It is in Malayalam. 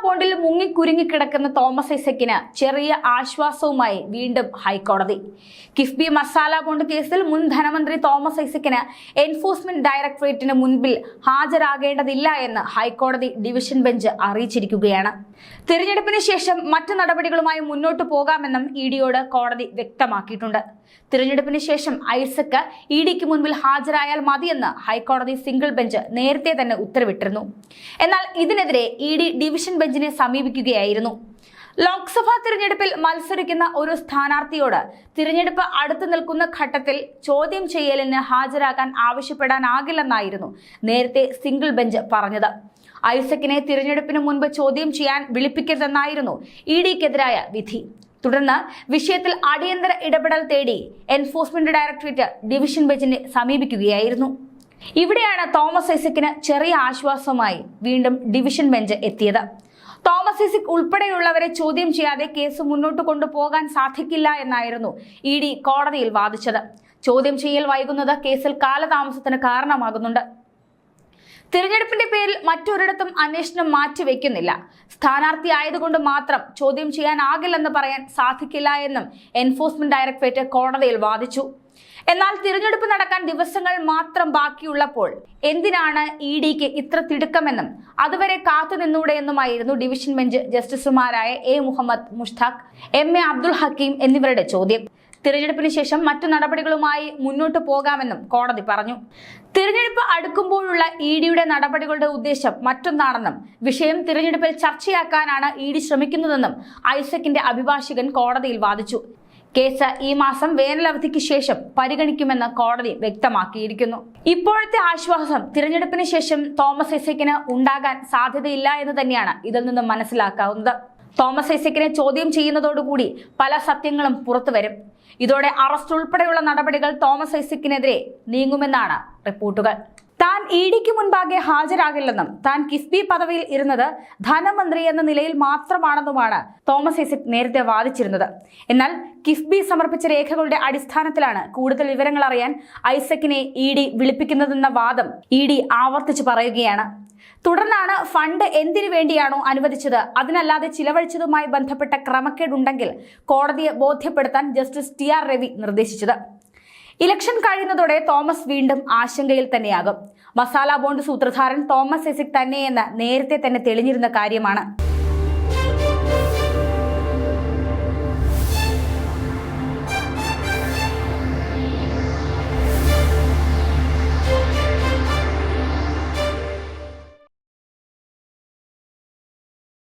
ബോണ്ടിൽ മുങ്ങിക്കുരുങ്ങിക്കിടക്കുന്ന തോമസ് ഐസക്കിന് ചെറിയ ആശ്വാസവുമായി വീണ്ടും ഹൈക്കോടതി. കിഫ്ബി മസാല ബോണ്ട് കേസിൽ മുൻ ധനമന്ത്രി തോമസ് ഐസക്കിന് എൻഫോഴ്സ്മെന്റ് ഡയറക്ടറേറ്റിന് മുൻപിൽ ഹാജരാകേണ്ടതില്ല എന്ന് ഹൈക്കോടതി ഡിവിഷൻ ബെഞ്ച് അറിയിച്ചിരിക്കുകയാണ്. തിരഞ്ഞെടുപ്പിന് ശേഷം മറ്റു നടപടികളുമായി മുന്നോട്ടു പോകാമെന്നും ഇഡിയോട് കോടതി വ്യക്തമാക്കിയിട്ടുണ്ട്. തിരഞ്ഞെടുപ്പിന് ശേഷം ഐസക്ക് ഇഡിക്ക് മുൻപിൽ ഹാജരായാൽ മതിയെന്ന് ഹൈക്കോടതി സിംഗിൾ ബെഞ്ച് നേരത്തെ തന്നെ ഉത്തരവിട്ടിരുന്നു. എന്നാൽ ഇതിനെതിരെ ഇഡി ഡിവിഷൻ ബെഞ്ചിനെ സമീപിക്കുകയായിരുന്നു. ലോക്സഭാ തിരഞ്ഞെടുപ്പിൽ മത്സരിക്കുന്ന ഒരു സ്ഥാനാർത്ഥിയോട് തിരഞ്ഞെടുപ്പ് അടുത്തു നിൽക്കുന്ന ഘട്ടത്തിൽ ചോദ്യം ചെയ്യലിന് ഹാജരാകാൻ ആവശ്യപ്പെടാനാകില്ലെന്നായിരുന്നു നേരത്തെ സിംഗിൾ ബെഞ്ച് പറഞ്ഞത്. ഐസക്കിനെ തിരഞ്ഞെടുപ്പിന് മുൻപ് ചോദ്യം ചെയ്യാൻ വിളിപ്പിക്കരുതെന്നായിരുന്നു ഇഡിക്കെതിരായ വിധി. തുടർന്ന് വിഷയത്തിൽ അടിയന്തര ഇടപെടൽ തേടി എൻഫോഴ്സ്മെന്റ് ഡയറക്ടറേറ്റ് ഡിവിഷൻ ബെഞ്ചിനെ സമീപിക്കുകയായിരുന്നു. ഇവിടെയാണ് തോമസ് ഐസക്കിന് ചെറിയ ആശ്വാസമായി വീണ്ടും ഡിവിഷൻ ബെഞ്ച് എത്തിയത്. തോമസ് ഐസക് ഉൾപ്പെടെയുള്ളവരെ ചോദ്യം ചെയ്യാതെ കേസ് മുന്നോട്ട് കൊണ്ടുപോകാൻ സാധിക്കില്ല എന്നായിരുന്നു ഇഡി കോടതിയിൽ വാദിച്ചത്. ചോദ്യം ചെയ്യൽ വൈകുന്നത് കേസിൽ കാലതാമസത്തിന് കാരണമാകുന്നുണ്ട്. തിരഞ്ഞെടുപ്പിന്റെ പേരിൽ മറ്റൊരിടത്തും അന്വേഷണം മാറ്റിവെക്കുന്നില്ല. സ്ഥാനാർത്ഥി ആയതുകൊണ്ട് മാത്രം ചോദ്യം ചെയ്യാനാകില്ലെന്ന് പറയാൻ സാധിക്കില്ല എന്നും എൻഫോഴ്സ്മെന്റ് ഡയറക്ടറേറ്റ് കോടതിയിൽ വാദിച്ചു. എന്നാൽ തിരഞ്ഞെടുപ്പ് നടക്കാൻ ദിവസങ്ങൾ മാത്രം ബാക്കിയുള്ളപ്പോൾ എന്തിനാണ് ഇഡിക്ക് ഇത്ര തിടുക്കമെന്നും അതുവരെ കാത്തുനിന്നൂടെയെന്നുമായിരുന്നു ഡിവിഷൻ ബെഞ്ച് ജസ്റ്റിസുമാരായ A Muhammad Mushtaq, M A Abdul Hakeem എന്നിവരുടെ ചോദ്യം. തിരഞ്ഞെടുപ്പിന് ശേഷം മറ്റു നടപടികളുമായി മുന്നോട്ട് പോകാമെന്നും കോടതി പറഞ്ഞു. തിരഞ്ഞെടുപ്പ് അടുക്കുമ്പോഴുള്ള ഇഡിയുടെ നടപടികളുടെ ഉദ്ദേശം മറ്റൊന്നാണെന്നും വിഷയം തിരഞ്ഞെടുപ്പിൽ ചർച്ചയാക്കാനാണ് ഇഡി ശ്രമിക്കുന്നതെന്നും ഐസക്കിന്റെ അഭിഭാഷകൻ കോടതിയിൽ വാദിച്ചു. കേസ് ഈ മാസം വേനലവധിക്ക് ശേഷം പരിഗണിക്കുമെന്ന് കോടതി വ്യക്തമാക്കിയിരിക്കുന്നു. ഇപ്പോഴത്തെ ആശ്വാസം തിരഞ്ഞെടുപ്പിന് ശേഷം തോമസ് ഐസക്കിന് ഉണ്ടാകാൻ സാധ്യതയില്ല എന്ന് തന്നെയാണ് ഇതിൽ നിന്നും മനസ്സിലാക്കാവുന്നത്. തോമസ് ഐസക്കിനെ ചോദ്യം ചെയ്യുന്നതോടുകൂടി പല സത്യങ്ങളും പുറത്തുവരും. ഇതോടെ അറസ്റ്റ് ഉൾപ്പെടെയുള്ള നടപടികൾ തോമസ് ഐസക്കിനെതിരെ നീങ്ങുമെന്നാണ് റിപ്പോർട്ടുകൾ. താൻ ഇഡിക്ക് മുൻപാകെ ഹാജരാകില്ലെന്നും താൻ കിഫ്ബി പദവിയിൽ ഇരുന്നത് ധനമന്ത്രി എന്ന നിലയിൽ മാത്രമാണെന്നുമാണ് തോമസ് ഐസക് നേരത്തെ വാദിച്ചിരുന്നത്. എന്നാൽ കിഫ്ബി സമർപ്പിച്ച രേഖകളുടെ അടിസ്ഥാനത്തിലാണ് കൂടുതൽ വിവരങ്ങൾ അറിയാൻ ഐസക്കിനെ ഇഡി വിളിപ്പിക്കുന്നതെന്ന വാദം ഇഡി ആവർത്തിച്ച് പറയുകയാണ്. തുടർന്നാണ് ഫണ്ട് എന്തിനു വേണ്ടിയാണോ അനുവദിച്ചത് അതിനല്ലാതെ ചിലവഴിച്ചതുമായി ബന്ധപ്പെട്ട ക്രമക്കേടുണ്ടെങ്കിൽ കോടതിയെ ബോധ്യപ്പെടുത്താൻ ജസ്റ്റിസ് ടി ആർ രവി നിർദ്ദേശിച്ചത്. ഇലക്ഷൻ കഴിയുന്നതോടെ തോമസ് വീണ്ടും ആശങ്കയിൽ തന്നെയാകും. മസാല ബോണ്ട് സൂത്രധാരൻ തോമസ് ഐസക് തന്നെയെന്ന് നേരത്തെ തന്നെ തെളിഞ്ഞിരുന്ന കാര്യമാണ്.